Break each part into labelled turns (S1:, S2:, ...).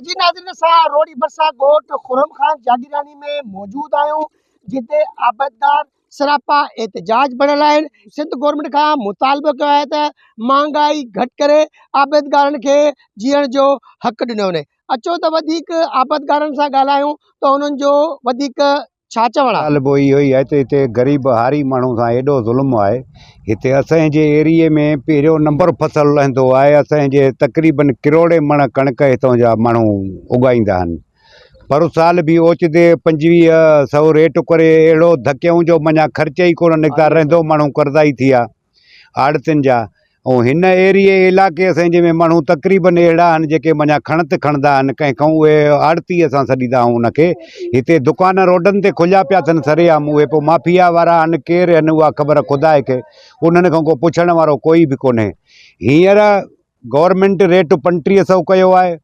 S1: जी नाज़रीन, असां रोडी भरसा ॻोठ खुरम खान जागीरानी में मौजूद आहियूं, जिते आबदगार सरापा एहतजाज बढ़ियल आहिनि। सिंध गवर्नमेंट खां मुतालबो कयो आहे त महांगाई घटि करे आबदगारनि खे जीअण जो हक़ ॾिनो वञे। अचो त वधीक आबदगारनि सां ॻाल्हायूं त उन्हनि जो वधीक छा चवण आहे।
S2: ॻाल्हि इहो ई आहे त हिते ग़रीब हारी माण्हू सां एॾो ज़ुल्म आहे। हिते असांजे एरिए में पहिरियों नंबर फसल रहंदो आहे। असांजे तक़रीबन किरोड़े मण कणिक हितां जा माण्हू उगाईंदा आहिनि। पर साल बि ओचिते 2500 रेट करे अहिड़ो धकियूं जो मञा ख़र्च ई कोन निकिता, रहंदो माण्हू कर्ज़ाई थी आहे आड़तियुनि जा। ऐं हिन एरिए इलाइक़े असांजे में माण्हू तक़रीबन अहिड़ा आहिनि जेके मञा खणंदा आहिनि, कंहिंखां उहे आड़ती असां सॾींदा आहियूं उनखे। हिते दुकान रोडनि ते खुलिया पिया अथनि सरेआम, उहे पोइ माफ़िया वारा आहिनि केरु आहिनि उहा ख़बर ख़ुदा खे, उन्हनि खां को पुछण वारो कोई बि कोन्हे। हींअर गवर्नमेंट रेट 3500 कयो आहे,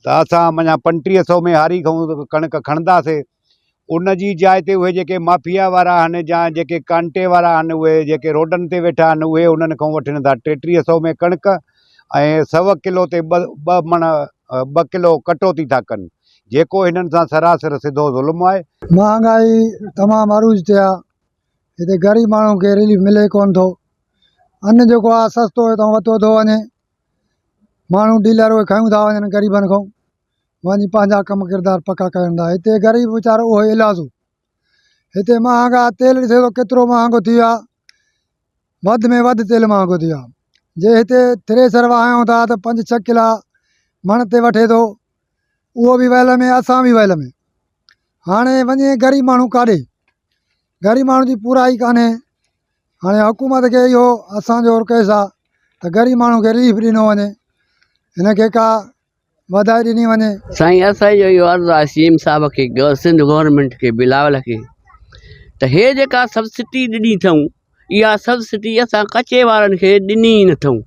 S2: त असां मञा 3500 में हारी खां कणिक खणंदासीं। उन जी जाइ ते उहे जेके माफ़िया वारा आहिनि या जेके कांटे वारा आहिनि, उहे जेके रोडनि ते वेठा आहिनि, उहे उन्हनि खां वठनि था 3300 में कणिक ऐं 100 किलो ते 2 किलो कटौती था कनि, जेको हिननि सां सरासर सिधो ज़ुल्म आहे।
S3: महंगाई तमामु अरूज ते आहे। हिते ग़रीब माण्हू खे रिलीफ मिले कोन थो। अन्न जेको आहे सस्तो हितां वरितो थो वञे। माण्हू डीलर उहे खयूं था वञनि ग़रीबनि खां, वञी पंहिंजा कम किरदार पका कनि था। हिते ग़रीब वीचारो उहो इलाजु। हिते महांगा तेल ॾिसे थो केतिरो महांगो थी वियो आहे, वधि में वधि तेल महांगो थी वियो आहे। जे हिते थ्रेसर वाहियूं था त 5-6 किला मण ते वठे थो, उहो बि वैल में, असां बि वैल में। हाणे वञे ग़रीब माण्हू काॾे, ग़रीब माण्हू जी पूराई कान्हे। हाणे हुकूमत खे इहो असांजो रिक्वेस्ट आहे त ग़रीब माण्हू खे रिलीफ ॾिनो वञे, हिनखे का वधाई ॾिनी वञे।
S4: साईं असांजो इहो अर्ज़ु आहे सीएम साहब खे, सिंध गवर्नमेंट खे, बिलावल खे, त हे जेका सब्सिडी ॾिनी अथऊं, इहा सब्सिडी असां कचे वारनि खे ॾिनी ई नथऊं।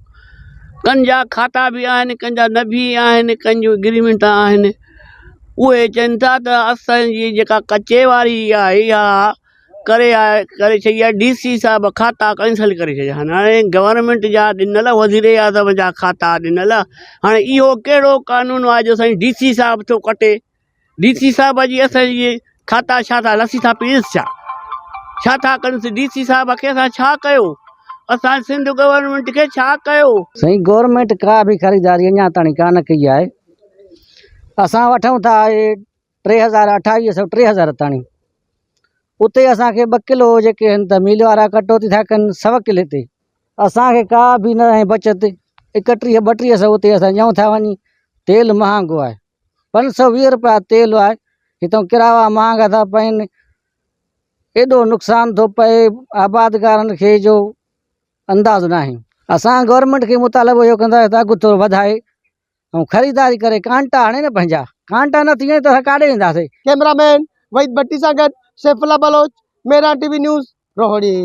S4: कंहिंजा खाता बि आहिनि, कंहिंजा न बि आहिनि, कंहिंजूं एग्रीमेंट आहिनि। उहे चवनि था त असांजी जेका कचे वारी आहे इहा करे छॾी आहे, DC साहब खाता कैंसिल करे छॾिया। हाणे गवर्नमेंट जा ॾिनल, वज़ीर आज़म जा खाता ॾिनल, हाणे इहो कहिड़ो कानून आहे जो साईं DC साहब थो कटे। DC साहब जी असांजी खाता छा था लसी था पीस, छा था कनि? DC साहब खे असां छा कयो? असां सिंध गवर्नमेंट खे छा कयो?
S5: साईं गवर्नमेंट का बि ख़रीदारी अञा ताणी कान कई आहे। असां वठूं था 3000, 2800 ताणी। उते असांखे 2 किलो जेके आहिनि त मिल वारा कटौती था कनि 100 किले ते। असांखे का बि न आहे बचति। 31-3200 उते असां ॾियूं था वञी। तेल महांगो आहे, 520 रुपया तेल आहे। हितां किराया महांगा था पइनि, एॾो नुक़सानु थो पए आबादगारनि खे जो अंदाज़ न आहे। असां गवर्नमेंट खे मुतालबो इहो कंदासीं त अघु थोरो वधाए ऐं ख़रीदारी करे। कांटा हाणे न पंहिंजा कांटा न थी वञे त असां काॾे वेंदासीं।
S1: कैमरामैन वहीद भट्टी सां गॾु सैफुल्ला बलोच, मेरा TV न्यूज़, रोहड़ी।